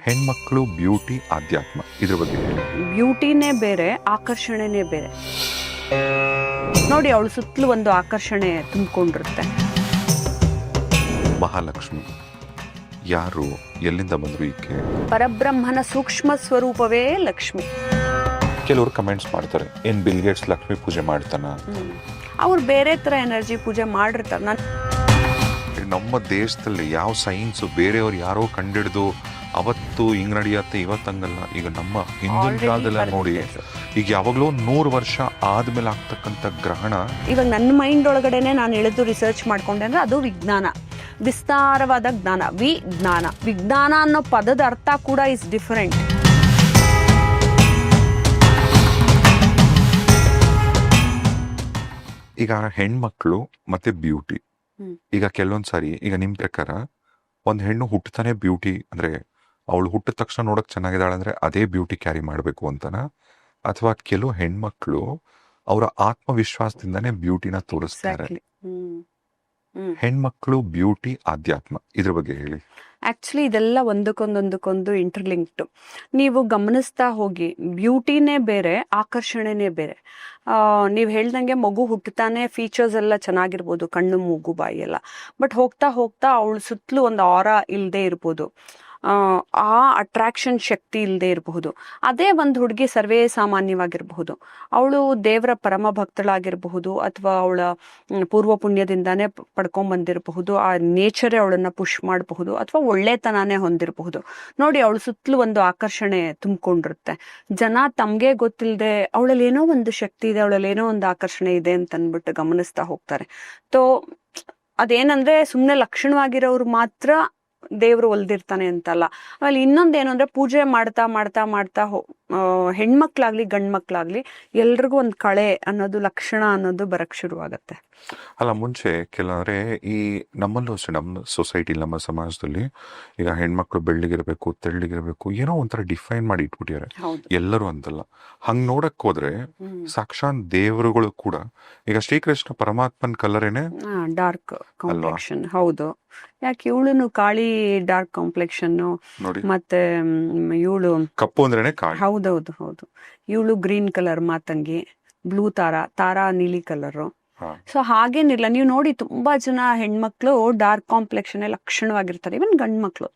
ಹೆಣ್ಮಕ್ಳು ಬ್ಯೂಟಿ ಆಧ್ಯಾತ್ಮ ಇದ್ರ ಬಗ್ಗೆ ಹೇಳಿ. ಬ್ಯೂಟಿನೇ ಬೇರೆ, ಆಕರ್ಷಣೆನೇ ಬೇರೆ. ನೋಡಿ, ಅವಳು ಸುತ್ತಲೂ ಒಂದು ಆಕರ್ಷಣೆ ತುಂಬಿಕೊಂಡಿರುತ್ತೆ. ಮಹಾಲಕ್ಷ್ಮಿ ಯಾರು, ಎಲ್ಲಿಂದ ಬಂದ್ರು ಈಕೆ? ಪರಬ್ರಹ್ಮನ ಸೂಕ್ಷ್ಮ ಸ್ವರೂಪವೇ ಲಕ್ಷ್ಮಿ. ಕೆಲವರು ಕಮೆಂಟ್ಸ್ ಮಾಡ್ತಾರೆ, ಏನ್ ಬಿಲ್ ಗೇಟ್ಸ್ ಲಕ್ಷ್ಮಿ ಪೂಜೆ ಮಾಡ್ತಾನ? ಅವ್ರು ಬೇರೆ ತರ ಎನರ್ಜಿ ಪೂಜೆ ಮಾಡಿರ್ತಾರೆ. ನಮ್ಮ ದೇಶದಲ್ಲಿ ಯಾವ ಸೈನ್ಸ್ ಬೇರೆಯವ್ರು ಯಾರೋ ಕಂಡಿಡ್ದು ಅವತ್ತು ಹಿಂಗ್ ನಡೆಯತ್ತೆ, ಇವತ್ತಂಗಲ್ಲ. ಈಗ ನಮ್ಮ ಹಿಂದಿನ ಕಾಲದಲ್ಲ ನೋಡಿ, ಈಗ ಯಾವಾಗ್ಲೂ 100 ವರ್ಷ ಆದ್ಮೇಲೆ ಆಗ್ತಕ್ಕಂಥ ಗ್ರಹಣ. ಇವಾಗ ನನ್ನ ಮೈಂಡ್ ಒಳಗಡೆನೆ ನಾನು ಎಳೆದು ರಿಸರ್ಚ್ ಮಾಡ್ಕೊಂಡೆ ಅಂದ್ರೆ ಅದು ವಿಜ್ಞಾನ, ವಿಸ್ತಾರವಾದ ಜ್ಞಾನ. ವಿಜ್ಞಾನ ಅನ್ನೋ ಪದದ ಅರ್ಥ ಕೂಡ ಇಸ್ ಡಿಫರೆಂಟ್. ಈಗ ಹೆಣ್ಮಕ್ಳು ಮತ್ತೆ ಬ್ಯೂಟಿ, ಈಗ ಕೆಲವೊಂದ್ಸಾರಿ ಈಗ ನಿಮ್ ಪ್ರಕಾರ ಒಂದ್ ಹೆಣ್ಣು ಹುಟ್ಟತಾನೆ ಬ್ಯೂಟಿ ಅಂದ್ರೆ ಅವಳು ಹುಟ್ಟಿದ ತಕ್ಷಣ ನೋಡಕ್ ಚೆನ್ನಾಗಿದ್ದಾಳೆ ಅಂದ್ರೆ ಅದೇ ಬ್ಯೂಟಿ ಕ್ಯಾರಿ ಮಾಡ್ಬೇಕು ಅಂತನ, ಅಥವಾ ಕೆಲವು ಹೆಣ್ಮಕ್ಳು ಅವರ ಆತ್ಮವಿಶ್ವಾಸದಿಂದಾನೇ ಬ್ಯೂಟಿನ ತೋರಿಸ್ತಾರೆ? ಹೆಣ್ಮಕ್ಳು ಬ್ಯೂಟಿ ಆಧ್ಯಾತ್ಮ ಇದ್ರ ಬಗ್ಗೆ ಹೇಳಿ. ಆಕ್ಚುಲಿ ಇದೆಲ್ಲ ಒಂದಕ್ಕೊಂದು ಇಂಟರ್ಲಿಂಕ್ಡ್. ನೀವು ಗಮನಿಸ್ತಾ ಹೋಗಿ, ಬ್ಯೂಟಿನೇ ಬೇರೆ, ಆಕರ್ಷಣೆನೇ ಬೇರೆ. ನೀವು ಹೇಳ್ದಂಗೆ ಮಗು ಹುಟ್ಟುತ್ತಾನೆ ಫೀಚರ್ಸ್ ಎಲ್ಲ ಚೆನ್ನಾಗಿರ್ಬೋದು, ಕಣ್ಣು ಮೂಗು ಬಾಯಿ ಎಲ್ಲ. ಬಟ್ ಹೋಗ್ತಾ ಹೋಗ್ತಾ ಅವಳು ಸುತ್ತಲೂ ಒಂದು ಆರಾ ಇಲ್ಲದೆ ಇರ್ಬೋದು, ಆ ಅಟ್ರಾಕ್ಷನ್ ಶಕ್ತಿ ಇಲ್ಲದೆ ಇರಬಹುದು. ಅದೇ ಒಂದು ಹುಡುಗಿ ಸರ್ವೇ ಸಾಮಾನ್ಯವಾಗಿರಬಹುದು, ಅವಳು ದೇವರ ಪರಮ ಭಕ್ತಳಾಗಿರಬಹುದು, ಅಥವಾ ಅವಳ ಪೂರ್ವ ಪುಣ್ಯದಿಂದಾನೇ ಪಡ್ಕೊಂಡ್ಬಂದಿರಬಹುದು, ಆ ನೇಚರೇ ಅವಳನ್ನ ಪುಷ್ ಮಾಡಬಹುದು, ಅಥವಾ ಒಳ್ಳೆತನಾನೇ ಹೊಂದಿರಬಹುದು. ನೋಡಿ, ಅವಳು ಸುತ್ತಲೂ ಒಂದು ಆಕರ್ಷಣೆ ತುಂಬಿಕೊಂಡಿರುತ್ತೆ. ಜನ ತಮ್ಗೆ ಗೊತ್ತಿಲ್ಲದೆ ಅವಳಲ್ಲಿ ಏನೋ ಒಂದು ಶಕ್ತಿ ಇದೆ, ಅವಳಲ್ಲಿ ಏನೋ ಒಂದು ಆಕರ್ಷಣೆ ಇದೆ ಅಂತ ಅಂದ್ಬಿಟ್ಟು ಗಮನಿಸ್ತಾ ಹೋಗ್ತಾರೆ. ಅದೇನಂದ್ರೆ ಸುಮ್ಮನೆ ಲಕ್ಷಣವಾಗಿರೋರು ಮಾತ್ರ ದೇವ್ರು ಒಲ್ದಿರ್ತಾನೆ ಅಂತಲ್ಲ. ಆಮೇಲೆ ಇನ್ನೊಂದೇನು ಅಂದ್ರೆ, ಪೂಜೆ ಮಾಡ್ತಾ ಮಾಡ್ತಾ ಮಾಡ್ತಾ ಹೆಣ್ಮಕ್ಳಾಗ್ಲಿ ಗಂಡ್ಮಕ್ಳಾಗ್ಲಿ ಎಲ್ರಿಗೂ ಒಂದು ಕಳೆ ಅನ್ನೋದು, ಲಕ್ಷಣ ಅನ್ನೋದು ಬರಕ್ ಶುರು ಆಗತ್ತೆ. ಅಲ್ಲ, ಮುಂಚೆ ಕೆಲವ್ರೆ ಈ ನಮ್ಮಲ್ಲೂ ಅಷ್ಟೇ, ನಮ್ಮ ಸೊಸೈಟಿ, ನಮ್ಮ ಸಮಾಜದಲ್ಲಿ ಈಗ ಹೆಣ್ಮಕ್ಳು ಬೆಳ್ಳಿಗಿರ್ಬೇಕು, ತೆಳ್ಳಿಗಿರ್ಬೇಕು, ಏನೋ ಒಂಥರ ಡಿಫೈನ್ ಮಾಡಿ ಇಟ್ಬಿಟ್ಟಿದ್ದಾರೆ. ಎಲ್ಲರೂ ಅಂತಲ್ಲ. ಹಂಗ್ ನೋಡಕ್ ಹೋದ್ರೆ ಸಾಕ್ಷಾತ್ ದೇವರುಗಳು ಕೂಡ ಈಗ ಶ್ರೀಕೃಷ್ಣ ಪರಮಾತ್ಮನ್ ಕಲರೇನೆ ಡಾರ್ಕ್ ಕಾಂಪ್ಲೆಕ್ಷನ್. ಹೌದು, ಯಾಕೆ ಇವಳು ಕಾಳಿ ಡಾರ್ಕ್ ಕಾಂಪ್ಲೆಕ್ಷನ್, ಮತ್ತೆ ಇವಳು ಕಪ್ಪು ಅಂದ್ರೇನೆ ಕಾಳಿ. ಹೌದೌದು ಹೌದು. ಇವಳು ಗ್ರೀನ್ ಕಲರ್ ಮಾತಂಗಿ, ಬ್ಲೂ ತಾರಾ ನೀಲಿ ಕಲರ್. ಸೊ ಹಾಗೇನಿಲ್ಲ, ನೀವು ನೋಡಿ ತುಂಬಾ ಜನ ಹೆಣ್ಮಕ್ಳು ಡಾರ್ಕ್ ಕಾಂಪ್ಲೆಕ್ಷನ್ ಲಕ್ಷಣವಾಗಿರ್ತಾರೆ, ಇವನ್ ಗಂಡ್ ಮಕ್ಳು.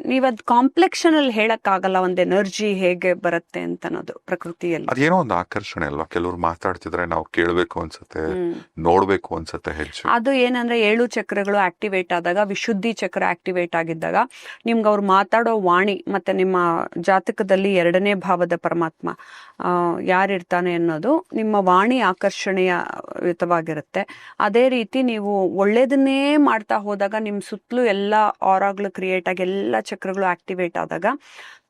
ನೀವದ್ ಕಾಂಪ್ಲೆಕ್ಷನ್ ಅಲ್ಲಿ ಹೇಳಕ್ ಆಗಲ್ಲ ಒಂದ್ ಎನರ್ಜಿ ಹೇಗೆ ಬರುತ್ತೆ ಅಂತ ಅನ್ನೋದು ಪ್ರಕೃತಿಯಲ್ಲಿ. ಅದೇನೋ ಒಂದು ಆಕರ್ಷಣೆ ಅಲ್ವಾ? ಕೆಲವ್ರು ಮಾತಾಡ್ತಿದ್ರೆ ನಾವು ಕೇಳ್ಬೇಕು ಅನ್ಸುತ್ತೆ, ನೋಡ್ಬೇಕು ಅನ್ಸುತ್ತೆ ಹೆಚ್ಚು. ಅದು ಏನಂದ್ರೆ 7 ಚಕ್ರಗಳು ಆಕ್ಟಿವೇಟ್ ಆದಾಗ, ವಿಶುದ್ಧಿ ಚಕ್ರ ಆಕ್ಟಿವೇಟ್ ಆಗಿದ್ದಾಗ ನಿಮ್ಗೆ ಅವ್ರು ಮಾತಾಡೋ ವಾಣಿ, ಮತ್ತೆ ನಿಮ್ಮ ಜಾತಕದಲ್ಲಿ 2ನೇ ಭಾವದ ಪರಮಾತ್ಮ ಯಾರಿರ್ತಾನೆ ಅನ್ನೋದು, ನಿಮ್ಮ ವಾಣಿ ಆಕರ್ಷಣೆಯ ಯುತವಾಗಿರುತ್ತೆ. ಅದೇ ರೀತಿ ನೀವು ಒಳ್ಳೇದನ್ನೇ ಮಾಡ್ತಾ ಹೋದಾಗ ನಿಮ್ ಸುತ್ತಲೂ ಎಲ್ಲಾ ಆರಾಗಳು ಕ್ರಿಯೇಟ್ ಆಗಿ, ಎಲ್ಲ ಚಕ್ರಗಳು ಆಕ್ಟಿವೇಟ್ ಆದಾಗ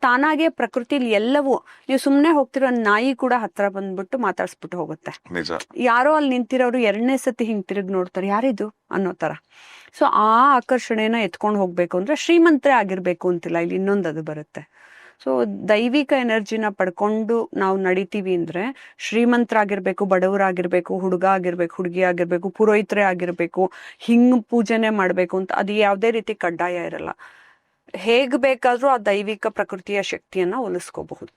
ತಾನಾಗೆ ಪ್ರಕೃತಿಲಿ ಎಲ್ಲವೂ, ನೀವು ಸುಮ್ನೆ ಹೋಗ್ತಿರೋ ನಾಯಿ ಕೂಡ ಹತ್ರ ಬಂದ್ಬಿಟ್ಟು ಮಾತಾಡ್ಸ್ಬಿಟ್ಟು ಹೋಗುತ್ತೆ. ಯಾರೋ ಅಲ್ಲಿ ನಿಂತಿರೋರು 2ನೇ ಸತಿ ಹಿಂಗ್ ತಿರುಗಿ ನೋಡ್ತಾರೆ, ಯಾರಿದು ಅನ್ನೋ ತರ. ಸೊ ಆ ಆಕರ್ಷಣೆನ ಎತ್ಕೊಂಡು ಹೋಗ್ಬೇಕು ಅಂದ್ರೆ ಶ್ರೀಮಂತರೇ ಆಗಿರ್ಬೇಕು ಅಂತಿಲ್ಲ, ಇಲ್ಲಿ ಇನ್ನೊಂದು ಬರುತ್ತೆ. ಸೊ ದೈವಿಕ ಎನರ್ಜಿನ ಪಡ್ಕೊಂಡು ನಾವು ನಡಿತೀವಿ ಅಂದ್ರೆ, ಶ್ರೀಮಂತರಾಗಿರ್ಬೇಕು, ಬಡವರಾಗಿರ್ಬೇಕು, ಹುಡುಗ ಆಗಿರ್ಬೇಕು, ಹುಡುಗಿ ಆಗಿರ್ಬೇಕು, ಪುರೋಹಿತರೇ ಆಗಿರ್ಬೇಕು, ಹಿಂಗ್ ಪೂಜೆನೆ ಮಾಡ್ಬೇಕು ಅಂತ ಅದು ಯಾವುದೇ ರೀತಿ ಕಡ್ಡಾಯ ಇರಲ್ಲ. ಹೇಗ್ ಬೇಕಾದ್ರೂ ಆ ದೈವಿಕ ಪ್ರಕೃತಿಯ ಶಕ್ತಿಯನ್ನ ಒಲಿಸ್ಕೋಬಹುದು.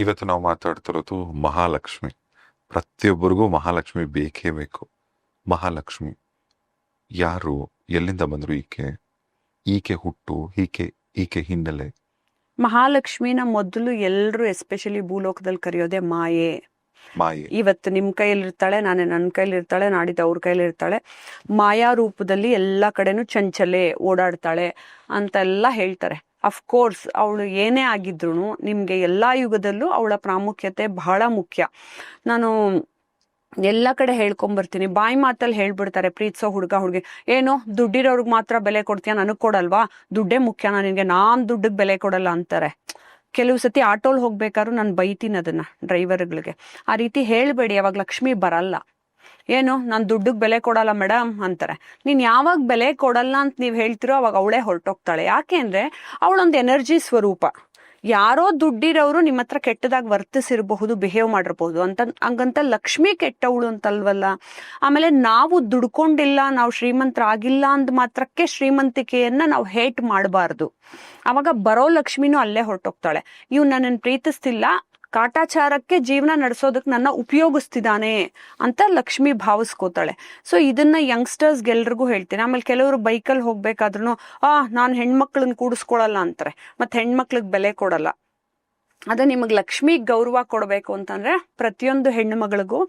ಇವತ್ತು ನಾವು ಮಾತಾಡ್ತಿರೋದು ಮಹಾಲಕ್ಷ್ಮಿ. ಪ್ರತಿಯೊಬ್ಬರಿಗೂ ಮಹಾಲಕ್ಷ್ಮಿ ಬೇಕೇ ಬೇಕು. ಮಹಾಲಕ್ಷ್ಮಿ ಯಾರು, ಎಲ್ಲಿಂದ ಬಂದ್ರು ಈಕೆ ಹುಟ್ಟು, ಈಕೆ ಹಿನ್ನೆಲೆ? ಮಹಾಲಕ್ಷ್ಮಿನ ಮೊದಲು ಎಲ್ರು ಎಸ್ಪೆಷಲಿ ಭೂಲೋಕದಲ್ಲಿ ಕರೆಯೋದೇ ಮಾಯೆ. ಇವತ್ತು ನಿಮ್ ಕೈಲಿರ್ತಾಳೆ, ನಾಳೆ ನನ್ನ ಕೈಲಿರ್ತಾಳೆ, ನಾಡಿದ್ದು ಅವ್ರ ಕೈಲಿರ್ತಾಳೆ. ಮಾಯಾ ರೂಪದಲ್ಲಿ ಎಲ್ಲಾ ಕಡೆನೂ ಚಂಚಲೆ ಓಡಾಡ್ತಾಳೆ ಅಂತೆಲ್ಲ ಹೇಳ್ತಾರೆ. ಅಫ್ಕೋರ್ಸ್ ಅವಳು ಏನೇ ಆಗಿದ್ರು ನಿಮ್ಗೆ ಎಲ್ಲಾ ಯುಗದಲ್ಲೂ ಅವಳ ಪ್ರಾಮುಖ್ಯತೆ ಬಹಳ ಮುಖ್ಯ. ನಾನು ಎಲ್ಲ ಕಡೆ ಹೇಳ್ಕೊಂಬರ್ತೀನಿ, ಬಾಯಿ ಮಾತಲ್ಲಿ ಹೇಳ್ಬಿಡ್ತಾರೆ, ಪ್ರೀತಿಸೋ ಹುಡುಗ ಹುಡುಗಿ, ಏನೋ ದುಡ್ಡಿರೋರ್ಗ್ ಮಾತ್ರ ಬೆಲೆ ಕೊಡ್ತೀಯ, ನನಗ್ ಕೊಡಲ್ವಾ, ದುಡ್ಡೇ ಮುಖ್ಯನಾ ನಿನ್ಗೆ, ನಾನ್ ದುಡ್ಡಿಗೆ ಬೆಲೆ ಕೊಡಲ್ಲ ಅಂತಾರೆ. ಕೆಲವು ಸತಿ ಆಟೋಲ್ ಹೋಗ್ಬೇಕಾದ್ರು ನಾನು ಬೈತೀನಿ ಅದನ್ನ ಡ್ರೈವರ್ಗಳಿಗೆ, ಆ ರೀತಿ ಹೇಳ್ಬೇಡಿ, ಅವಾಗ ಲಕ್ಷ್ಮಿ ಬರಲ್ಲ. ಏನು, ನಾನು ದುಡ್ಡಿಗೆ ಬೆಲೆ ಕೊಡಲ್ಲ ಮೇಡಮ್ ಅಂತಾರೆ. ನೀನ್ ಯಾವಾಗ ಬೆಲೆ ಕೊಡಲ್ಲ ಅಂತ ನೀವ್ ಹೇಳ್ತಿರೋ ಅವಾಗ ಅವಳೇ ಹೊರಟೋಗ್ತಾಳೆ. ಯಾಕೆ ಅಂದ್ರೆ ಅವಳೊಂದು ಎನರ್ಜಿ ಸ್ವರೂಪ. ಯಾರೋ ದುಡ್ಡಿರೋರು ನಿಮ್ಮ ಹತ್ರ ಕೆಟ್ಟದಾಗಿ ವರ್ತಿಸಿರಬಹುದು, ಬಿಹೇವ್ ಮಾಡಿರಬಹುದು ಹಂಗಂತ ಲಕ್ಷ್ಮಿ ಕೆಟ್ಟವಳು ಅಂತಲ್ವಲ್ಲ. ಆಮೇಲೆ ನಾವು ದುಡ್ಕೊಂಡಿಲ್ಲ, ನಾವು ಶ್ರೀಮಂತರಾಗಿಲ್ಲ ಅಂದ ಮಾತ್ರಕ್ಕೆ ಶ್ರೀಮಂತಿಕೆಯನ್ನ ನಾವು ಹೇಟ್ ಮಾಡಬಾರ್ದು. ಅವಾಗ ಬರೋ ಲಕ್ಷ್ಮಿನೂ ಅಲ್ಲೇ ಹೊರಟೋಗ್ತಾಳೆ. ಇವ್ ನನ್ನನ್ನು ಪ್ರೀತಿಸ್ತಿಲ್ಲ, ಕಾಟಾಚಾರಕ್ಕೆ ಜೀವನ ನಡೆಸೋದಕ್ಕೆ ನನ್ನ ಉಪಯೋಗಿಸ್ತಿದ್ದಾನೆ ಅಂತ ಲಕ್ಷ್ಮಿ ಭಾವಿಸ್ಕೋತಾಳೆ. ಸೊ ಇದನ್ನ ಯಂಗ್ಸ್ಟರ್ಸ್ಗೆಲ್ರಿಗೂ ಹೇಳ್ತೀನಿ. ಆಮೇಲೆ ಕೆಲವರು ಬೈಕಲ್ಲಿ ಹೋಗ್ಬೇಕಾದ್ರೂ ನಾನು ಹೆಣ್ಮಕ್ಳನ್ನ ಕೂಡಿಸ್ಕೊಳಲ್ಲ ಅಂತಾರೆ, ಮತ್ತೆ ಹೆಣ್ಮಕ್ಳಿಗೆ ಬೆಲೆ ಕೊಡಲ್ಲ. ಅದೇ ನಿಮಗೆ ಲಕ್ಷ್ಮಿಗೆ ಗೌರವ ಕೊಡಬೇಕು ಅಂತಂದ್ರೆ ಪ್ರತಿಯೊಂದು ಹೆಣ್ಣು ಮಗಳಿಗೂ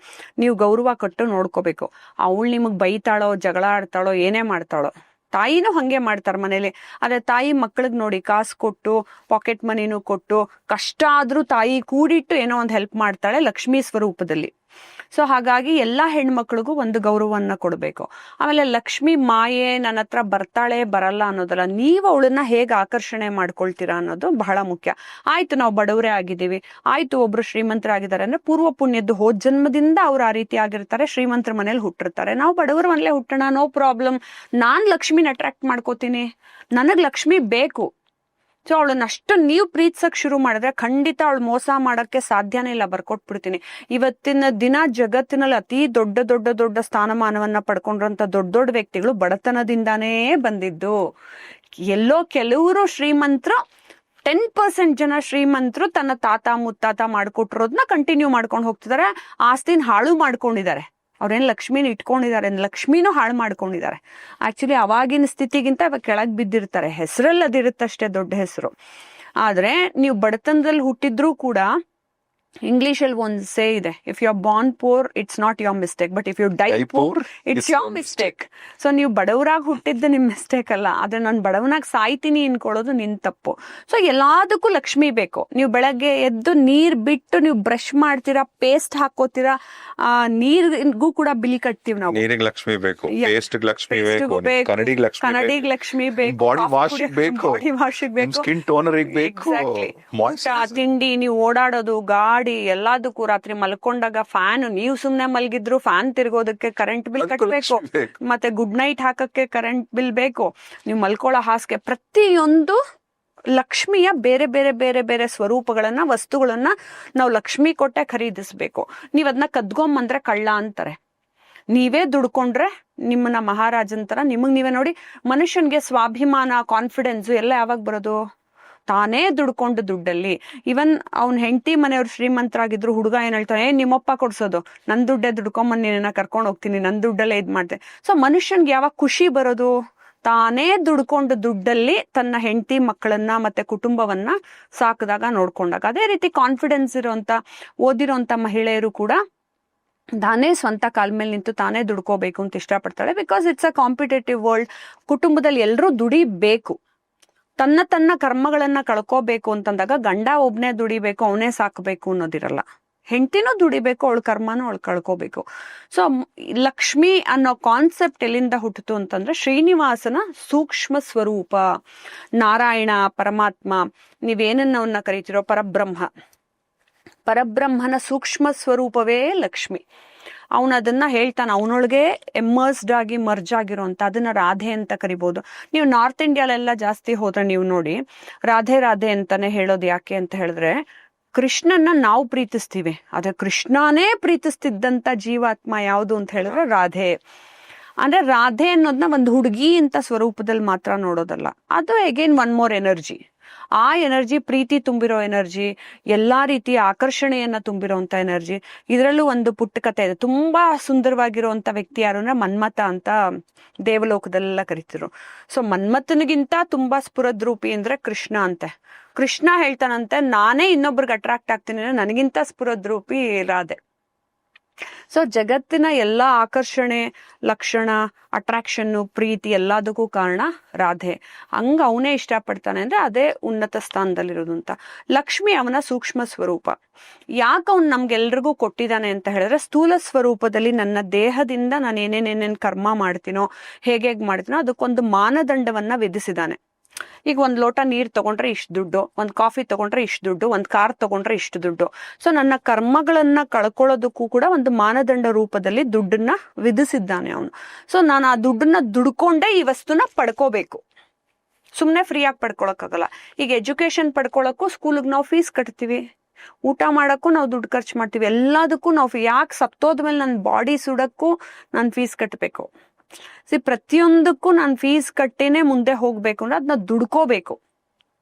ನೀವು ಗೌರವ ಕೊಟ್ಟು ನೋಡ್ಕೋಬೇಕು. ಅವಳು ನಿಮಗೆ ಬೈತಾಳೋ, ಜಗಳ ಆಡ್ತಾಳೋ, ಏನೇ ಮಾಡ್ತಾಳೋ, ತಾಯಿನೂ ಹಂಗೆ ಮಾಡ್ತಾರೆ ಮನೇಲಿ. ಆದ್ರೆ ತಾಯಿ ಮಕ್ಕಳಿಗೆ ನೋಡಿ ಕಾಸು ಕೊಟ್ಟು, ಪಾಕೆಟ್ ಮನಿನೂ ಕೊಟ್ಟು, ಕಷ್ಟ ಆದ್ರೂ ತಾಯಿ ಕೂಡಿಟ್ಟು ಏನೋ ಒಂದು ಹೆಲ್ಪ್ ಮಾಡ್ತಾಳೆ ಲಕ್ಷ್ಮೀ ಸ್ವರೂಪದಲ್ಲಿ. ಸೊ ಹಾಗಾಗಿ ಎಲ್ಲಾ ಹೆಣ್ಮಕ್ಳಿಗೂ ಒಂದು ಗೌರವನ್ನ ಕೊಡಬೇಕು. ಆಮೇಲೆ ಲಕ್ಷ್ಮಿ ಮಾಯೆ ನನ್ನ ಹತ್ರ ಬರ್ತಾಳೆ ಬರಲ್ಲ ಅನ್ನೋದಲ್ಲ, ನೀವು ಅವಳನ್ನ ಹೇಗೆ ಆಕರ್ಷಣೆ ಮಾಡ್ಕೊಳ್ತೀರಾ ಅನ್ನೋದು ಬಹಳ ಮುಖ್ಯ. ಆಯ್ತು ನಾವು ಬಡವರೇ ಆಗಿದ್ದೀವಿ, ಆಯ್ತು ಒಬ್ರು ಶ್ರೀಮಂತರಾಗಿದ್ದಾರೆ ಅಂದ್ರೆ ಪೂರ್ವ ಪುಣ್ಯದ್ದು ಹೋದ ಜನ್ಮದಿಂದ ಅವ್ರು ಆ ರೀತಿ ಆಗಿರ್ತಾರೆ, ಶ್ರೀಮಂತರ ಮನೇಲಿ ಹುಟ್ಟಿರ್ತಾರೆ. ನಾವು ಬಡವರ ಮನೇಲೆ ಹುಟ್ಟೋಣ, ನೋ ಪ್ರಾಬ್ಲಮ್. ನಾನ್ ಲಕ್ಷ್ಮಿನ ಅಟ್ರಾಕ್ಟ್ ಮಾಡ್ಕೋತೀನಿ, ನನಗ್ ಲಕ್ಷ್ಮಿ ಬೇಕು. ಸೊ ಅವಳನ್ನ ಅಷ್ಟು ನೀವು ಪ್ರೀತಿಸಕ್ ಶುರು ಮಾಡಿದ್ರೆ ಖಂಡಿತ ಅವಳು ಮೋಸ ಮಾಡಕ್ಕೆ ಸಾಧ್ಯನೇ ಇಲ್ಲ, ಬರ್ಕೊಟ್ಬಿಡ್ತೀನಿ. ಇವತ್ತಿನ ದಿನ ಜಗತ್ತಿನಲ್ಲಿ ಅತಿ ದೊಡ್ಡ ದೊಡ್ಡ ದೊಡ್ಡ ಸ್ಥಾನಮಾನವನ್ನ ಪಡ್ಕೊಂಡ್ರಂತ ದೊಡ್ಡ ದೊಡ್ಡ ವ್ಯಕ್ತಿಗಳು ಬಡತನದಿಂದಾನೇ ಬಂದಿದ್ದು. ಎಲ್ಲೋ ಕೆಲವರು ಶ್ರೀಮಂತರು, 10% ಜನ ಶ್ರೀಮಂತರು ತನ್ನ ತಾತ ಮುತ್ತಾತ ಮಾಡ್ಕೊಟ್ಟಿರೋದನ್ನ ಕಂಟಿನ್ಯೂ ಮಾಡ್ಕೊಂಡು ಹೋಗ್ತಿದ್ದಾರೆ, ಆಸ್ತಿನ ಹಾಳು ಮಾಡ್ಕೊಂಡಿದ್ದಾರೆ. ಅವ್ರೇನ್ ಲಕ್ಷ್ಮಿನ ಇಟ್ಕೊಂಡಿದ್ದಾರೆ, ಲಕ್ಷ್ಮಿನೂ ಹಾಳು ಮಾಡ್ಕೊಂಡಿದ್ದಾರೆ. ಆಕ್ಚುಲಿ ಅವಾಗಿನ ಸ್ಥಿತಿಗಿಂತ ಇವಾಗ ಕೆಳಗ್ ಬಿದ್ದಿರ್ತಾರೆ, ಹೆಸರಲ್ಲಿ ಅದಿರುತ್ತಷ್ಟೇ ದೊಡ್ಡ ಹೆಸರು. ಆದ್ರೆ ನೀವು ಬಡತನದಲ್ಲಿ ಹುಟ್ಟಿದ್ರೂ ಕೂಡ ಇಂಗ್ಲಿಷ್ ಅಲ್ಲಿ ಒಂದು ಸೇ ಇದೆ, if you are born poor it's not your mistake, but if you die poor it's your mistake. So ನೀವು ಬಡವರಾಗಿ ಹುಟ್ಟಿದ್ದು ನಿಮ್ ಮಿಸ್ಟೇಕ್ ಅಲ್ಲ, ಆದ್ರೆ ನಾನು ಬಡವನಾಗಿ ಸಾಯ್ತೀನಿ ಅನ್ಕೊಳ್ಳೋದು ನಿನ್ ತಪ್ಪು. ಸೊ ಎಲ್ಲದಕ್ಕೂ ಲಕ್ಷ್ಮಿ ಬೇಕು. ನೀವು ಬೆಳಗ್ಗೆ ಎದ್ದು ನೀರ್ ಬಿಟ್ಟು ನೀವು ಬ್ರಷ್ ಮಾಡ್ತೀರಾ, ಪೇಸ್ಟ್ ಹಾಕೋತೀರಾ, ನೀರಿಗೂ ಕೂಡ ಬಿಲ್ ಕಟ್ತೀವಿ ನಾವು. ನೀರಿಗೆ ಲಕ್ಷ್ಮಿ ಬೇಕು, ಪೇಸ್ಟ್ ಲಕ್ಷ್ಮಿ ಬೇಕು, ಕನ್ನಡಿಗೆ ಲಕ್ಷ್ಮಿ ಬೇಕು, ಬಾಡಿ ವಾಶ್ ಬೇಕು, ಸ್ಕಿನ್ ಟೋನರ್ ಬೇಕು, ತಿಂಡಿ, ನೀವು ಓಡಾಡೋದು, ಗಾಡಿ, ಎಲ್ಲದಕ್ಕೂ ರಾತ್ರಿ ಮಲ್ಕೊಂಡಾಗ ಫ್ಯಾನ್, ನೀವು ಸುಮ್ನೆ ಮಲ್ಗಿದ್ರು ಫ್ಯಾನ್ ತಿರ್ಗೋದಕ್ಕೆ ಕರೆಂಟ್ ಬಿಲ್ ಕಟ್ಟಬೇಕು, ಮತ್ತೆ ಗುಡ್ ನೈಟ್ ಹಾಕಕ್ಕೆ ಕರೆಂಟ್ ಬಿಲ್ ಬೇಕು, ನೀವು ಮಲ್ಕೊಳ್ಳೋ ಹಾಸಿಗೆ, ಪ್ರತಿಯೊಂದು ಲಕ್ಷ್ಮಿಯ ಬೇರೆ ಬೇರೆ ಬೇರೆ ಬೇರೆ ಸ್ವರೂಪಗಳನ್ನ, ವಸ್ತುಗಳನ್ನ ನಾವು ಲಕ್ಷ್ಮಿ ಕೊಟ್ಟೆ ಖರೀದಿಸ್ಬೇಕು. ನೀವ್ ಅದನ್ನ ಕದ್ಕೊಂಬಂದ್ರೆ ಕಳ್ಳ ಅಂತಾರೆ. ನೀವೇ ದುಡ್ಕೊಂಡ್ರೆ ನಿಮ್ಮನ್ನ ಮಹಾರಾಜನ್ ತರ ನಿಮಗ್ ನೀವೇ ನೋಡಿ. ಮನುಷ್ಯನ್ಗೆ ಸ್ವಾಭಿಮಾನ, ಕಾನ್ಫಿಡೆನ್ಸ್ ಎಲ್ಲ ಯಾವಾಗ ಬರೋದು? ತಾನೇ ದುಡ್ಕೊಂಡು ದುಡ್ಡಲ್ಲಿ. ಇವನ್ ಅವ್ನ ಹೆಂಡತಿ ಮನೆಯವ್ರು ಶ್ರೀಮಂತರಾಗಿದ್ರು, ಹುಡುಗ ಏನ್ ಹೇಳ್ತಾನೆ, ನಿಮ್ಮಪ್ಪ ಕೊಡ್ಸೋದು, ನನ್ ದುಡ್ಡೇ ದುಡ್ಕೊಂಬಂದ್ ನಿನ್ನ ಕರ್ಕೊಂಡು ಹೋಗ್ತೀನಿ, ನನ್ ದುಡ್ಡಲ್ಲೇ ಇದ್ ಮಾಡ್ತೆ. ಸೊ ಮನುಷ್ಯನ್ಗೆ ಯಾವಾಗ ಖುಷಿ ಬರೋದು? ತಾನೇ ದುಡ್ಕೊಂಡು ದುಡ್ಡಲ್ಲಿ ತನ್ನ ಹೆಂಡತಿ ಮಕ್ಕಳನ್ನ ಮತ್ತೆ ಕುಟುಂಬವನ್ನ ಸಾಕಿದಾಗ, ನೋಡ್ಕೊಂಡಾಗ. ಅದೇ ರೀತಿ ಕಾನ್ಫಿಡೆನ್ಸ್ ಇರೋಂತ, ಓದಿರೋಂತ ಮಹಿಳೆಯರು ಕೂಡ ತಾನೇ ಸ್ವಂತ ಕಾಲ ಮೇಲೆ ನಿಂತು ತಾನೇ ದುಡ್ಕೋಬೇಕು ಅಂತ ಇಷ್ಟಪಡ್ತಾಳೆ. Because it's a competitive world. ಕುಟುಂಬದಲ್ಲಿ ಎಲ್ಲರೂ ದುಡಿಬೇಕು, ತನ್ನ ಕರ್ಮಗಳನ್ನ ಕಳ್ಕೋಬೇಕು ಅಂತಂದಾಗ ಗಂಡ ಒಬ್ನೇ ದುಡಿಬೇಕು, ಅವನೇ ಸಾಕಬೇಕು ಅನ್ನೋದಿರಲ್ಲ. ಹೆಂಡತಿನೂ ದುಡಿಬೇಕು, ಅವಳ ಕರ್ಮನೂ ಅವಳು ಕಳ್ಕೋಬೇಕು. ಸೊ ಲಕ್ಷ್ಮಿ ಅನ್ನೋ ಕಾನ್ಸೆಪ್ಟ್ ಎಲ್ಲಿಂದ ಹುಟ್ಟಿತು ಅಂತಂದ್ರೆ ಶ್ರೀನಿವಾಸನ ಸೂಕ್ಷ್ಮ ಸ್ವರೂಪ, ನಾರಾಯಣ, ಪರಮಾತ್ಮ, ನೀವೇನನ್ನ ಕರಿತೀರೋ ಪರಬ್ರಹ್ಮನ ಸೂಕ್ಷ್ಮ ಸ್ವರೂಪವೇ ಲಕ್ಷ್ಮಿ. ಅವನದನ್ನ ಹೇಳ್ತಾನೆ, ಅವನೊಳಗೆ ಎಮ್ಮರ್ಸ್ಡ್ ಆಗಿ ಮರ್ಜ್ ಆಗಿರೋ ಅಂತ, ಅದನ್ನ ರಾಧೆ ಅಂತ ಕರಿಬಹುದು. ನೀವು ನಾರ್ತ್ ಇಂಡಿಯಾಲೆಲ್ಲ ಜಾಸ್ತಿ ಹೋದ್ರೆ ನೀವು ನೋಡಿ, ರಾಧೆ ರಾಧೆ ಅಂತಾನೆ ಹೇಳೋದು. ಯಾಕೆ ಅಂತ ಹೇಳಿದ್ರೆ, ಕೃಷ್ಣನ್ನ ನಾವು ಪ್ರೀತಿಸ್ತೀವಿ, ಆದ್ರೆ ಕೃಷ್ಣನೇ ಪ್ರೀತಿಸ್ತಿದ್ದಂತ ಜೀವಾತ್ಮ ಯಾವುದು ಅಂತ ಹೇಳಿದ್ರೆ ರಾಧೆ. ಅಂದ್ರೆ ರಾಧೆ ಅನ್ನೋದನ್ನ ಒಂದು ಹುಡುಗಿ ಅಂತ ಸ್ವರೂಪದಲ್ಲಿ ಮಾತ್ರ ನೋಡೋದಲ್ಲ, ಅದು ಅಗೇನ್ ಒನ್ ಮೋರ್ ಎನರ್ಜಿ. ಆ ಎನರ್ಜಿ ಪ್ರೀತಿ ತುಂಬಿರೋ ಎನರ್ಜಿ, ಎಲ್ಲಾ ರೀತಿಯ ಆಕರ್ಷಣೆಯನ್ನ ತುಂಬಿರೋಂತ ಎನರ್ಜಿ. ಇದರಲ್ಲೂ ಒಂದು ಪುಟ್ಟ ಕಥೆ ಇದೆ. ತುಂಬಾ ಸುಂದರವಾಗಿರುವಂತ ವ್ಯಕ್ತಿ ಯಾರು ಅಂದ್ರೆ ಮನ್ಮಥ ಅಂತ ದೇವಲೋಕದಲ್ಲೆಲ್ಲ ಕರಿತಿರು. ಸೊ ಮನ್ಮಥನಿಗಿಂತ ತುಂಬಾ ಸ್ಫುರದ್ರೂಪಿ ಅಂದ್ರೆ ಕೃಷ್ಣ ಅಂತೆ. ಕೃಷ್ಣ ಹೇಳ್ತಾನಂತೆ, ನಾನೇ ಇನ್ನೊಬ್ರಿಗೆ ಅಟ್ರಾಕ್ಟ್ ಆಗ್ತೀನಿ, ನನಗಿಂತ ಸ್ಫುರದ್ರೂಪಿ ರಾಧೆ. ಸೊ ಜಗತ್ತಿನ ಎಲ್ಲಾ ಆಕರ್ಷಣೆ, ಲಕ್ಷಣ, ಅಟ್ರಾಕ್ಷನ್, ಪ್ರೀತಿ ಎಲ್ಲದಕ್ಕೂ ಕಾರಣ ರಾಧೆ. ಹಂಗ ಅವನೇ ಇಷ್ಟಪಡ್ತಾನೆ ಅಂದ್ರೆ ಅದೇ ಉನ್ನತ ಸ್ಥಾನದಲ್ಲಿರೋದು ಅಂತ. ಲಕ್ಷ್ಮಿ ಅವನ ಸೂಕ್ಷ್ಮ ಸ್ವರೂಪ. ಯಾಕೆ ಅವ್ನು ನಮ್ಗೆಲ್ರಿಗೂ ಕೊಟ್ಟಿದ್ದಾನೆ ಅಂತ ಹೇಳಿದ್ರೆ, ಸ್ಥೂಲ ಸ್ವರೂಪದಲ್ಲಿ ನನ್ನ ದೇಹದಿಂದ ನಾನು ಏನೇನೇನೇನ್ ಕರ್ಮ ಮಾಡ್ತೀನೋ, ಹೇಗೆ ಮಾಡ್ತೀನೋ ಅದಕ್ಕೊಂದು ಮಾನದಂಡವನ್ನ ವಿಧಿಸಿದ್ದಾನೆ. ಈಗ ಒಂದ್ ಲೋಟ ನೀರ್ ತಗೊಂಡ್ರೆ ಇಷ್ಟು ದುಡ್ಡು, ಒಂದ್ ಕಾಫಿ ತಗೊಂಡ್ರೆ ಇಷ್ಟು ದುಡ್ಡು, ಒಂದ್ ಕಾರ್ ತಗೊಂಡ್ರೆ ಇಷ್ಟು ದುಡ್ಡು. ಸೊ ನನ್ನ ಕರ್ಮಗಳನ್ನ ಕಳ್ಕೊಳ್ಳೋದಕ್ಕೂ ಕೂಡ ಒಂದು ಮಾನದಂಡ ರೂಪದಲ್ಲಿ ದುಡ್ಡನ್ನ ವಿಧಿಸಿದ್ದಾನೆ ಅವನು. ಸೊ ನಾನು ಆ ದುಡ್ಡನ್ನ ದುಡ್ಕೊಂಡೇ ಈ ವಸ್ತುನ ಪಡ್ಕೋಬೇಕು. ಸುಮ್ಮನೆ ಫ್ರೀಯಾಗಿ ಪಡ್ಕೊಳಕ್ಕಾಗಲ್ಲ. ಈಗ ಎಜುಕೇಶನ್ ಪಡ್ಕೊಳಕ್ಕೂ ಸ್ಕೂಲಿಗೆ ನಾವು ಫೀಸ್ ಕಟ್ತೀವಿ, ಊಟ ಮಾಡೋಕ್ಕೂ ನಾವು ದುಡ್ಡು ಖರ್ಚು ಮಾಡ್ತೀವಿ, ಎಲ್ಲದಕ್ಕೂ ನಾವು ಯಾಕೆ ಸತ್ತೋದ್ಮೇಲೆ ನನ್ನ ಬಾಡಿ ಸುಡಕ್ಕೂ ನಾನು ಫೀಸ್ ಕಟ್ಟಬೇಕು. ಪ್ರತಿಯೊಂದಕ್ಕೂ ನಾನು ಫೀಸ್ ಕಟ್ಟಿನೇ ಮುಂದೆ ಹೋಗ್ಬೇಕು ಅಂದ್ರೆ ಅದನ್ನ ದುಡ್ಕೋಬೇಕು.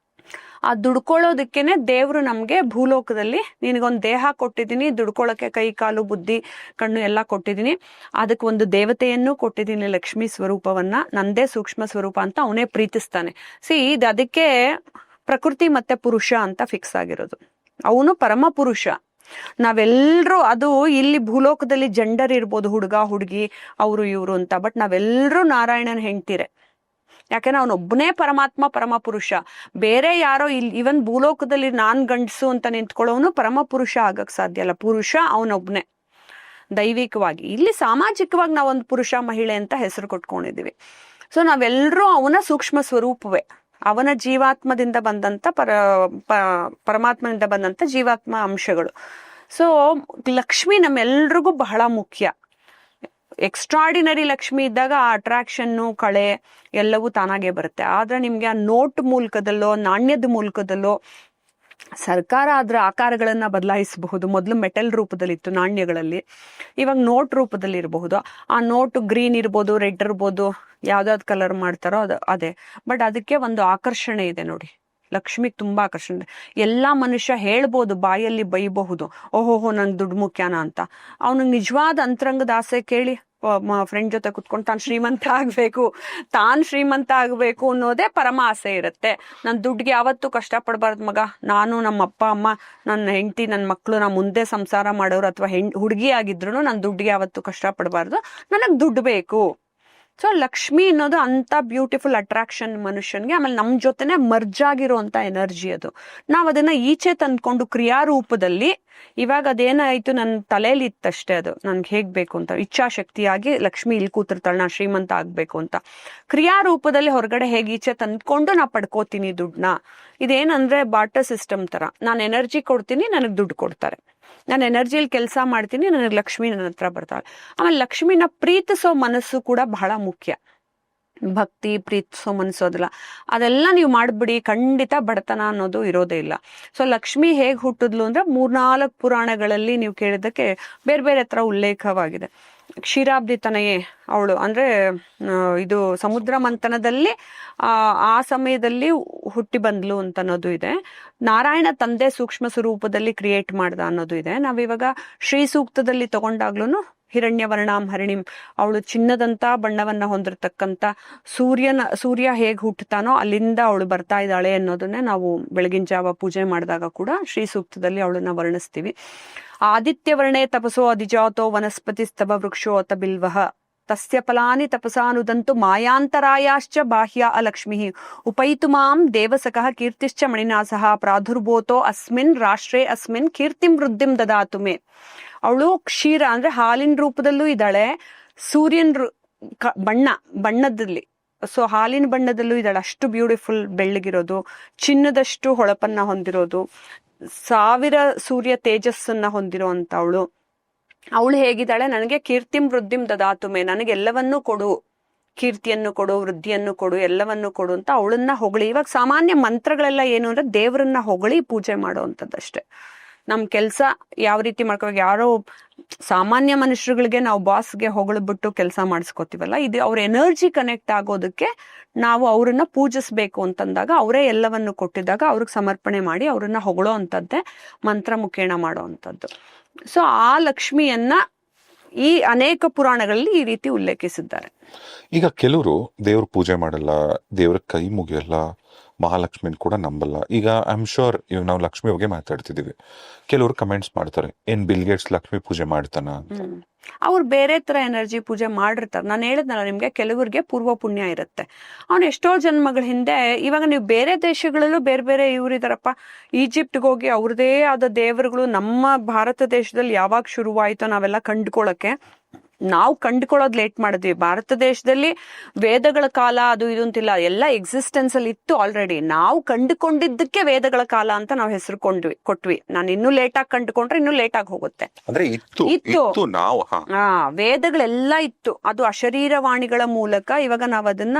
ಆ ದುಡ್ಕೊಳ್ಳೋದಕ್ಕೇನೆ ದೇವ್ರು ನಮ್ಗೆ ಭೂಲೋಕದಲ್ಲಿ ನಿನಗೊಂದು ದೇಹ ಕೊಟ್ಟಿದ್ದೀನಿ, ದುಡ್ಕೊಳ್ಳೋಕೆ ಕೈ ಕಾಲು ಬುದ್ಧಿ ಕಣ್ಣು ಎಲ್ಲ ಕೊಟ್ಟಿದ್ದೀನಿ, ಅದಕ್ಕೆ ಒಂದು ದೇವತೆಯನ್ನು ಕೊಟ್ಟಿದ್ದೀನಿ, ಲಕ್ಷ್ಮೀ ಸ್ವರೂಪವನ್ನ, ನಂದೇ ಸೂಕ್ಷ್ಮ ಸ್ವರೂಪ ಅಂತ ಅವನೇ ಪ್ರೀತಿಸ್ತಾನೆ. ಇದು ಅದಕ್ಕೆ ಪ್ರಕೃತಿ ಮತ್ತೆ ಪುರುಷ ಅಂತ ಫಿಕ್ಸ್ ಆಗಿರೋದು. ಅವನು ಪರಮ ಪುರುಷ. ನಾವೆಲ್ಲರೂ ಅದು ಇಲ್ಲಿ ಭೂಲೋಕದಲ್ಲಿ ಜೆಂಡರ್ ಇರ್ಬೋದು, ಹುಡುಗ ಹುಡುಗಿ ಅವರು ಇವರು ಅಂತ, ಬಟ್ ನಾವೆಲ್ಲರೂ ನಾರಾಯಣನ ಹೆಂಡ್ತೀರೆ. ಯಾಕೆಂದ್ರೆ ಅವನೊಬ್ಬನೇ ಪರಮಾತ್ಮ, ಪರಮ ಪುರುಷ. ಬೇರೆ ಯಾರೋ ಇಲ್ಲಿ ಇವನ್ ಭೂಲೋಕದಲ್ಲಿ ನಾನ್ ಗಂಡಸು ಅಂತ ನಿಂತ್ಕೊಳ್ಳೋನು ಪರಮ ಪುರುಷ ಆಗಕ್ ಸಾಧ್ಯ ಇಲ್ಲ. ಪುರುಷ ಅವನೊಬ್ನೇ ದೈವಿಕವಾಗಿ. ಇಲ್ಲಿ ಸಾಮಾಜಿಕವಾಗಿ ನಾವೊಂದು ಪುರುಷ ಮಹಿಳೆ ಅಂತ ಹೆಸರು ಕೊಟ್ಕೊಂಡಿದೀವಿ. ಸೊ ನಾವೆಲ್ಲರೂ ಅವನ ಸೂಕ್ಷ್ಮ ಸ್ವರೂಪವೇ, ಅವನ ಜೀವಾತ್ಮದಿಂದ ಬಂದಂತ ಪರಮಾತ್ಮನಿಂದ ಬಂದಂತ ಜೀವಾತ್ಮ ಅಂಶಗಳು. ಸೊ ಲಕ್ಷ್ಮಿ ನಮ್ಮೆಲ್ರಿಗೂ ಬಹಳ ಮುಖ್ಯ. ಎಕ್ಸ್ಟ್ರಾಡಿನರಿ ಲಕ್ಷ್ಮಿ ಇದ್ದಾಗ ಆ ಅಟ್ರಾಕ್ಷನ್ನು ಕಳೆ ಎಲ್ಲವೂ ತಾನಾಗೆ ಬರುತ್ತೆ. ಆದ್ರೆ ನಿಮ್ಗೆ ಆ ನೋಟ್ ಮೂಲಕದಲ್ಲೋ ನಾಣ್ಯದ ಮೂಲಕದಲ್ಲೋ ಸರ್ಕಾರ ಅದರ ಆಕಾರಗಳನ್ನ ಬದಲಾಯಿಸಬಹುದು. ಮೊದಲು ಮೆಟಲ್ ರೂಪದಲ್ಲಿತ್ತು ನಾಣ್ಯಗಳಲ್ಲಿ, ಇವಾಗ ನೋಟ್ ರೂಪದಲ್ಲಿ ಇರಬಹುದು. ಆ ನೋಟ್ ಗ್ರೀನ್ ಇರ್ಬೋದು, ರೆಡ್ ಇರ್ಬೋದು, ಯಾವ್ದಾವ್ದು ಕಲರ್ ಮಾಡ್ತಾರೋ ಅದು ಅದೇ. ಬಟ್ ಅದಕ್ಕೆ ಒಂದು ಆಕರ್ಷಣೆ ಇದೆ ನೋಡಿ, ಲಕ್ಷ್ಮಿಗೆ ತುಂಬಾ ಆಕರ್ಷಣೆ. ಎಲ್ಲಾ ಮನುಷ್ಯ ಹೇಳ್ಬೋದು, ಬಾಯಲ್ಲಿ ಬೈಬಹುದು, ಓಹೋಹೋ ನಂಗೆ ದುಡ್ಡು ಮುಖ್ಯನಾ ಅಂತ. ಅವನಿಗೆ ನಿಜವಾದ ಅಂತರಂಗದ ಆಸೆ ಕೇಳಿ ಫ್ರೆಂಡ್ ಜೊತೆ ಕುತ್ಕೊಂಡು ತಾನು ಶ್ರೀಮಂತ ಆಗ್ಬೇಕು ಅನ್ನೋದೇ ಪರಮ ಆಸೆ ಇರುತ್ತೆ. ನನ್ ದುಡ್ಡಿಗೆ ಯಾವತ್ತೂ ಕಷ್ಟ ಪಡಬಾರ್ದು ಮಗ, ನಾನು ನಮ್ಮ ಅಪ್ಪ ಅಮ್ಮ ನನ್ನ ಹೆಂಡತಿ ನನ್ನ ಮಕ್ಕಳು ನಾ ಮುಂದೆ ಸಂಸಾರ ಮಾಡೋರು ಅಥವಾ ಹುಡುಗಿ ಆಗಿದ್ರು ನನ್ನ ದುಡ್ಡಿಗೆ ಯಾವತ್ತೂ ಕಷ್ಟ ಪಡಬಾರ್ದು, ನನಗ್ ದುಡ್ಡು ಬೇಕು. ಸೊ ಲಕ್ಷ್ಮಿ ಅನ್ನೋದು ಅಂತ ಬ್ಯೂಟಿಫುಲ್ ಅಟ್ರಾಕ್ಷನ್ ಮನುಷ್ಯನ್ಗೆ. ಆಮೇಲೆ ನಮ್ ಜೊತೆನೆ ಮರ್ಜ್ ಆಗಿರುವಂತ ಎನರ್ಜಿ ಅದು. ನಾವ್ ಅದನ್ನ ಈಚೆ ತಂದ್ಕೊಂಡು ಕ್ರಿಯಾರೂಪದಲ್ಲಿ, ಇವಾಗ ಅದೇನಾಯ್ತು ನನ್ನ ತಲೆಯಲ್ಲಿ ಇತ್ತಷ್ಟೇ, ಅದು ನನ್ಗೆ ಹೇಗ್ ಬೇಕು ಅಂತ ಇಚ್ಛಾಶಕ್ತಿಯಾಗಿ ಲಕ್ಷ್ಮಿ ಇಲ್ಲಿ ಕೂತಿರ್ತಾಳೆ, ನಾ ಶ್ರೀಮಂತ ಆಗ್ಬೇಕು ಅಂತ. ಕ್ರಿಯಾರೂಪದಲ್ಲಿ ಹೊರಗಡೆ ಹೇಗೆ ಈಚೆ ತಂದ್ಕೊಂಡು ನಾ ಪಡ್ಕೋತೀನಿ ದುಡ್ಡನ್ನ. ಇದೇನಂದ್ರೆ ಬಾಟರ್ ಸಿಸ್ಟಮ್ ತರ, ನಾನು ಎನರ್ಜಿ ಕೊಡ್ತೀನಿ, ನನಗ್ ದುಡ್ಡು ಕೊಡ್ತಾರೆ. ನಾನು ಎನರ್ಜಿಯಲ್ಲಿ ಕೆಲಸ ಮಾಡ್ತೀನಿ, ನನಗೆ ಲಕ್ಷ್ಮಿ ನನ್ನ ಹತ್ರ ಬರ್ತಾಳೆ. ಆಮೇಲೆ ಲಕ್ಷ್ಮಿನ ಪ್ರೀತಿಸೋ ಮನಸ್ಸು ಕೂಡ ಬಹಳ ಮುಖ್ಯ. ಭಕ್ತಿ ಪ್ರೀತಿಸೋ ಮನಸ್ಸೋದಿಲ್ಲ, ಅದೆಲ್ಲ ನೀವು ಮಾಡ್ಬಿಡಿ, ಖಂಡಿತ ಬಡತನ ಅನ್ನೋದು ಇರೋದೇ ಇಲ್ಲ. ಸೊ ಲಕ್ಷ್ಮಿ ಹೇಗ್ ಹುಟ್ಟಿದ್ಲು ಅಂದ್ರೆ 3-4 ಪುರಾಣಗಳಲ್ಲಿ ನೀವು ಕೇಳಿದ್ದಕ್ಕೆ ಬೇರೆ ಬೇರೆ ತರ ಉಲ್ಲೇಖವಾಗಿದೆ. ಕ್ಷೀರಾಬ್ದಿ ತನಯೇ ಅವಳು ಅಂದ್ರೆ ಇದು ಸಮುದ್ರ ಮಂಥನದಲ್ಲಿ ಆ ಸಮಯದಲ್ಲಿ ಹುಟ್ಟಿ ಬಂದ್ಲು ಅಂತ ಅನ್ನೋದು ಇದೆ. ನಾರಾಯಣ ತಂದೆ ಸೂಕ್ಷ್ಮ ಸ್ವರೂಪದಲ್ಲಿ ಕ್ರಿಯೇಟ್ ಮಾಡ್ದ ಅನ್ನೋದು ಇದೆ. ನಾವಿವಾಗ ಶ್ರೀ ಸೂಕ್ತದಲ್ಲಿ ತಗೊಂಡಾಗ್ಲೂ ಹಿರಣ್ಯವರ್ಣಾಂ ಹರಿಣಿಂ, ಅವಳು ಚಿನ್ನದಂತ ಬಣ್ಣವನ್ನ ಹೊಂದಿರತಕ್ಕಂತ ಸೂರ್ಯ ಹೇಗ್ ಹುಟ್ಟುತ್ತಾನೋ ಅಲ್ಲಿಂದ ಅವಳು ಬರ್ತಾ ಇದ್ದಾಳೆ ಅನ್ನೋದನ್ನೇ ನಾವು ಬೆಳಗಿನ ಜಾವ ಪೂಜೆ ಮಾಡಿದಾಗ ಕೂಡ ಶ್ರೀ ಸೂಕ್ತದಲ್ಲಿ ಅವಳನ್ನ ವರ್ಣಿಸ್ತೀವಿ. ಆದಿತ್ಯ ವರ್ಣೆ ತಪಸೋ ಅಧಿಜಾತೋ ವನಸ್ಪತಿ ಸ್ತವ ವೃಕ್ಷೋ ಅತ ಬಿಲ್ವಃ ತಸ್ಯ ಫಲಾನಿ ತಪಸಾನುದಂತು ಮಾಯಾಂತರಾಯಾಶ್ಚ ಬಾಹ್ಯ ಅಲಕ್ಷ್ಮಿ ಉಪೈತು ಮಾಂ ದೇವಸಕಃ ಕೀರ್ತಿಶ್ಚ ಮಣಿನಾಸಃ ಪ್ರಾದುರ್ಭೂತೋ ಅಸ್ಮಿನ್ ರಾಷ್ಟ್ರೇ ಅಸ್ಮಿನ್ ಕೀರ್ತಿಂ ವೃದ್ಧಿಂ ದದಾತು ಮೇ. ಅವಳು ಕ್ಷೀರ ಅಂದ್ರೆ ಹಾಲಿನ ರೂಪದಲ್ಲೂ ಇದ್ದಾಳೆ, ಸೂರ್ಯನ್ ಬಣ್ಣದಲ್ಲಿ, ಸೊ ಹಾಲಿನ ಬಣ್ಣದಲ್ಲೂ ಇದ್ದಾಳೆ. ಅಷ್ಟು ಬ್ಯೂಟಿಫುಲ್, ಬೆಳ್ಳಗಿರೋದು, ಚಿನ್ನದಷ್ಟು ಹೊಳಪನ್ನ ಹೊಂದಿರೋದು, 1000 ಸೂರ್ಯ ತೇಜಸ್ಸನ್ನ ಹೊಂದಿರೋ ಅಂತ ಅವಳು ಹೇಗಿದ್ದಾಳೆ, ನನಗೆ ಕೀರ್ತಿಂ ವೃದ್ಧಿಂ ದದಾತುಮೆ, ನನಗೆಲ್ಲವನ್ನೂ ಕೊಡು, ಕೀರ್ತಿಯನ್ನು ಕೊಡು, ವೃದ್ಧಿಯನ್ನು ಕೊಡು, ಎಲ್ಲವನ್ನೂ ಕೊಡು ಅಂತ ಅವಳನ್ನ ಹೊಗಳಿ. ಇವಾಗ ಸಾಮಾನ್ಯ ಮಂತ್ರಗಳೆಲ್ಲ ಏನು ಅಂದ್ರೆ ದೇವರನ್ನ ಹೊಗಳಿ ಪೂಜೆ ಮಾಡೋವಂಥದ್ದಷ್ಟೇ. ನಮ್ ಕೆಲ್ಸ ಯಾವ ರೀತಿ ಮಾಡ್ಕೋಬೇಕು, ಯಾರೋ ಸಾಮಾನ್ಯ ಮನುಷ್ಯರುಗಳಿಗೆ ನಾವು ಬಾಸ್ಗೆ ಹೊಗಳ್ಬಿಟ್ಟು ಕೆಲಸ ಮಾಡಿಸ್ಕೋತೀವಲ್ಲ, ಇದು ಅವ್ರ ಎನರ್ಜಿ ಕನೆಕ್ಟ್ ಆಗೋದಕ್ಕೆ ನಾವು ಅವ್ರನ್ನ ಪೂಜಿಸ್ಬೇಕು ಅಂತಂದಾಗ, ಅವರೇ ಎಲ್ಲವನ್ನು ಕೊಟ್ಟಿದ್ದಾಗ ಅವ್ರಿಗೆ ಸಮರ್ಪಣೆ ಮಾಡಿ ಅವ್ರನ್ನ ಹೊಗಳೋ ಅಂತದ್ದೇ ಮಂತ್ರ ಮುಖೇಣ ಮಾಡೋ ಅಂಥದ್ದು. ಸೊ ಆ ಲಕ್ಷ್ಮಿಯನ್ನ ಈ ಅನೇಕ ಪುರಾಣಗಳಲ್ಲಿ ಈ ರೀತಿ ಉಲ್ಲೇಖಿಸಿದ್ದಾರೆ. ಈಗ ಕೆಲವರು ದೇವ್ರ ಪೂಜೆ ಮಾಡಲ್ಲ, ದೇವ್ರ ಕೈ ಮುಗಿಯಲ್ಲ, ಮಹಾಲಕ್ಷ್ಮಿನ ಕೂಡ ನಂಬಲ್ಲ. ಈಗ ಐ ಆಮ್ ಶೋರ್ ಇವಾಗ ನಾವು ಲಕ್ಷ್ಮಿ ಬಗ್ಗೆ ಮಾತಾಡ್ತಿದೀವಿ, ಕೆಲವರು ಕಮೆಂಟ್ಸ್ ಮಾಡ್ತಾರೆ, ಏನ್ ಬಿಲ್ ಗೇಟ್ಸ್ ಲಕ್ಷ್ಮಿ ಪೂಜೆ ಮಾಡ್ತಾನ ಅಂತ. ಅವ್ರು ಬೇರೆ ತರ ಎನರ್ಜಿ ಪೂಜೆ ಮಾಡಿರ್ತಾರೆ. ನಾನು ಹೇಳಿದ್ನಲ್ಲ ನಿಮ್ಗೆ, ಕೆಲವರಿಗೆ ಪೂರ್ವ ಪುಣ್ಯ ಇರುತ್ತೆ. ಅವ್ನು ಎಷ್ಟೋ ಜನ್ಮಗಳ ಹಿಂದೆ, ಇವಾಗ ನೀವು ಬೇರೆ ದೇಶಗಳಲ್ಲೂ ಬೇರೆ ಬೇರೆ ಇವ್ರಿದಾರಪ್ಪ, ಈಜಿಪ್ಟ್ಗೆ ಹೋಗಿ ಅವ್ರದೇ ಆದ ದೇವರುಗಳು ನಮ್ಮ ಭಾರತ ದೇಶದಲ್ಲಿ ಯಾವಾಗ ಶುರುವಾಯ್ತೋ ನಾವೆಲ್ಲ ಕಂಡ್ಕೊಳಕ್ಕೆ ನಾವು ಕಂಡುಕೊಳ್ಳೋದು ಲೇಟ್ ಮಾಡಿದ್ವಿ. ಭಾರತ ದೇಶದಲ್ಲಿ ವೇದಗಳ ಕಾಲ ಅದು ಇದು ಅಂತಿಲ್ಲ, ಎಲ್ಲ ಎಕ್ಸಿಸ್ಟೆನ್ಸ್ ಅಲ್ಲಿ ಇತ್ತು ಆಲ್ರೆಡಿ. ನಾವು ಕಂಡುಕೊಂಡಿದ್ದಕ್ಕೆ ವೇದಗಳ ಕಾಲ ಅಂತ ನಾವು ಹೆಸರು ಕೊಟ್ವಿ. ನಾನು ಇನ್ನೂ ಲೇಟ್ ಆಗಿ ಕಂಡುಕೊಂಡ್ರೆ ಇನ್ನೂ ಲೇಟ್ ಆಗಿ ಹೋಗುತ್ತೆ. ಅಂದ್ರೆ ಇತ್ತು ನಾವು ವೇದಗಳೆಲ್ಲ ಇತ್ತು. ಅದು ಅಶರೀರವಾಣಿಗಳ ಮೂಲಕ. ಇವಾಗ ನಾವು ಅದನ್ನ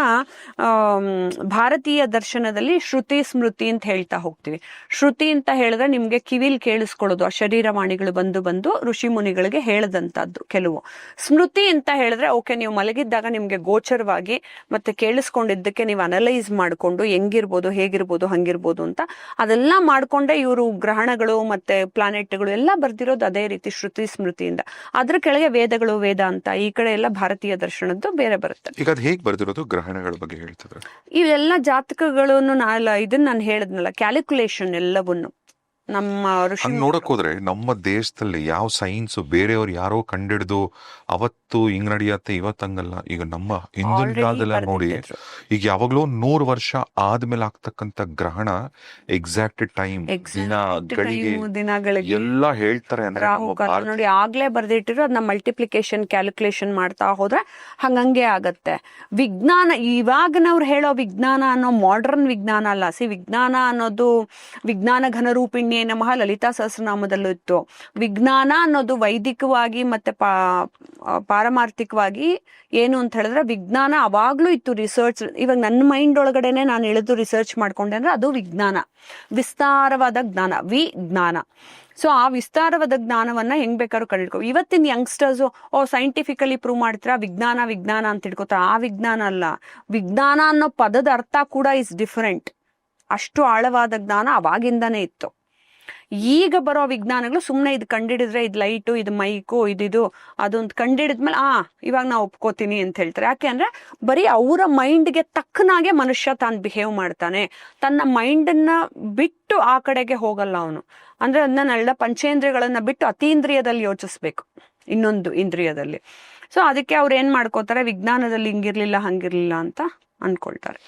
ಭಾರತೀಯ ದರ್ಶನದಲ್ಲಿ ಶ್ರುತಿ ಸ್ಮೃತಿ ಅಂತ ಹೇಳ್ತಾ ಹೋಗ್ತೀವಿ. ಶ್ರುತಿ ಅಂತ ಹೇಳಿದ್ರೆ ನಿಮ್ಗೆ ಕಿವಿಲ್ ಕೇಳಿಸ್ಕೊಳ್ಳೋದು, ಅಶರೀರವಾಣಿಗಳು ಬಂದು ಋಷಿ ಮುನಿಗಳಿಗೆ ಹೇಳದಂತದ್ದು ಕೆಲವು. ಸ್ಮೃತಿ ಅಂತ ಹೇಳಿದ್ರೆ ಓಕೆ, ನೀವು ಮಲಗಿದ್ದಾಗ ನಿಮ್ಗೆ ಗೋಚರವಾಗಿ ಮತ್ತೆ ಕೇಳಿಸ್ಕೊಂಡಿದ್ದಕ್ಕೆ ನೀವು ಅನಲೈಸ್ ಮಾಡ್ಕೊಂಡು ಹೆಂಗಿರ್ಬೋದು ಹೇಗಿರ್ಬೋದು ಹಂಗಿರ್ಬೋದು ಅಂತ ಅದೆಲ್ಲ ಮಾಡ್ಕೊಂಡೆ ಇವರು ಗ್ರಹಣಗಳು ಮತ್ತೆ ಪ್ಲಾನೆಟ್ಗಳು ಎಲ್ಲ ಬರ್ದಿರೋದು ಅದೇ ರೀತಿ ಶ್ರುತಿ ಸ್ಮೃತಿಯಿಂದ. ಅದ್ರ ಕೆಳಗೆ ವೇದಗಳು, ವೇದಾಂತ, ಈ ಕಡೆ ಎಲ್ಲ ಭಾರತೀಯ ದರ್ಶನದ್ದು ಬೇರೆ ಬರುತ್ತೆ. ಈಗ ಅದು ಹೇಗೆ ಬರ್ದಿರೋದು ಗ್ರಹಣಗಳ ಬಗ್ಗೆ ಹೇಳ್ತಿದ್ರೆ? ಇವೆಲ್ಲ ಜಾತಕಗಳನ್ನು ಇದನ್ನ ನಾನು ಹೇಳಿದ್ನಲ್ಲ, ಕ್ಯಾಲ್ಕುಲೇಷನ್ ಎಲ್ಲವನ್ನು ನಮ್ಮ ಋಷಿ ನೋಡಕ್ ಹೋದ್ರೆ ನಮ್ಮ ದೇಶದಲ್ಲಿ ಯಾವ ಸೈನ್ಸ್ ಬೇರೆಯವ್ರು ಯಾರೋ ಕಂಡಿಡ್ದು ಅವತ್ತು ಹಿಂಗ್ ನಡೆಯತ್ತೆ ಇವತ್ತಂಗಲ್ಲ. ಈಗ ನಮ್ಮ ಹಿಂದಿನ ಕಾಲದಲ್ಲ ನೋಡಿ, ಈಗ ಯಾವಾಗ್ಲೂ 100 ವರ್ಷ ಆದ್ಮೇಲೆ ಆಗ್ತಕ್ಕಂತ ಗ್ರಹಣ ಎಕ್ಸಾಕ್ಟ್ ಟೈಮ್ ದಿನಗಳಿಗೆ ಎಲ್ಲ ಹೇಳ್ತಾರೆ. ನೋಡಿ ಆಗ್ಲೇ ಬರ್ದಿಟ್ಟಿರೋ ಅದನ್ನ ಮಲ್ಟಿಪ್ಲಿಕೇಶನ್ ಕ್ಯಾಲ್ಕುಲೇಷನ್ ಮಾಡ್ತಾ ಹೋದ್ರೆ ಹಂಗಂಗೆ ಆಗತ್ತೆ. ವಿಜ್ಞಾನ ಇವಾಗನವ್ರು ಹೇಳೋ ವಿಜ್ಞಾನ ಅನ್ನೋ ಮಾಡರ್ನ್ ವಿಜ್ಞಾನ ಅಲ್ಲ. ವಿಜ್ಞಾನ ಅನ್ನೋದು ವಿಜ್ಞಾನ ಘನರೂಪಿಣಿ ನಮಃ ಲಲಿತಾ ಸಹಸ್ರನಾಮದಲ್ಲೂ ಇತ್ತು. ವಿಜ್ಞಾನ ಅನ್ನೋದು ವೈದಿಕವಾಗಿ ಮತ್ತೆ ಪಾರಮಾರ್ಥಿಕವಾಗಿ ಏನು ಅಂತ ಹೇಳಿದ್ರೆ ವಿಜ್ಞಾನ ಅವಾಗ್ಲೂ ಇತ್ತು. ರಿಸರ್ಚ್ ಇವಾಗ ನನ್ನ ಮೈಂಡ್ ಒಳಗಡೆನೆ ನಾನು ಇಳಿದು ರಿಸರ್ಚ್ ಮಾಡ್ಕೊಂಡೆ ಅಂದ್ರೆ ಅದು ವಿಜ್ಞಾನ, ವಿಸ್ತಾರವಾದ ಜ್ಞಾನ, ವಿಜ್ಞಾನ. ಸೊ ಆ ವಿಸ್ತಾರವಾದ ಜ್ಞಾನವನ್ನ ಹೆಂಗ್ ಬೇಕಾದ್ರೂ ಕಂಡಿಡ್ಕೋ. ಇವತ್ತಿನ ಯಂಗ್ಸ್ಟರ್ಸ್ ಸೈಂಟಿಫಿಕಲಿ ಪ್ರೂವ್ ಮಾಡ್ತೀರಾ ವಿಜ್ಞಾನ ಅಂತ ತಿಳ್ಕೊತಾರ. ಆ ವಿಜ್ಞಾನ ಅಲ್ಲ. ವಿಜ್ಞಾನ ಅನ್ನೋ ಪದದ ಅರ್ಥ ಕೂಡ ಇಸ್ ಡಿಫರೆಂಟ್. ಅಷ್ಟು ಆಳವಾದ ಜ್ಞಾನ ಅವಾಗಿಂದಾನೇ ಇತ್ತು. ಈಗ ಬರೋ ವಿಜ್ಞಾನಗಳು ಸುಮ್ಮನೆ ಇದು ಕಂಡಿಡಿದ್ರೆ ಇದು ಲೈಟು, ಇದು ಮೈಕು, ಇದು ಅದೊಂದು ಕಂಡಿಡಿದ್ಮೇಲೆ ಇವಾಗ ನಾ ಒಪ್ಕೋತೀನಿ ಅಂತ ಹೇಳ್ತಾರೆ. ಯಾಕೆ ಅಂದ್ರೆ ಬರೀ ಅವರ ಮೈಂಡ್ಗೆ ತಕ್ಕನಾಗೆ ಮನುಷ್ಯ ತಾನು ಬಿಹೇವ್ ಮಾಡ್ತಾನೆ. ತನ್ನ ಮೈಂಡನ್ನ ಬಿಟ್ಟು ಆ ಕಡೆಗೆ ಹೋಗಲ್ಲ ಅವನು. ಅಂದ್ರೆ ಅದನ್ನೆಲ್ಲ ಪಂಚೇಂದ್ರಿಯಗಳನ್ನ ಬಿಟ್ಟು ಅತೀಂದ್ರಿಯದಲ್ಲಿ ಯೋಚಿಸ್ಬೇಕು, ಇನ್ನೊಂದು ಇಂದ್ರಿಯದಲ್ಲಿ. ಸೊ ಅದಕ್ಕೆ ಅವ್ರು ಏನ್ ಮಾಡ್ಕೋತಾರೆ, ವಿಜ್ಞಾನದಲ್ಲಿ ಹಿಂಗಿರ್ಲಿಲ್ಲ ಹಂಗಿರ್ಲಿಲ್ಲ ಅಂತ ಅನ್ಕೊಳ್ತಾರೆ.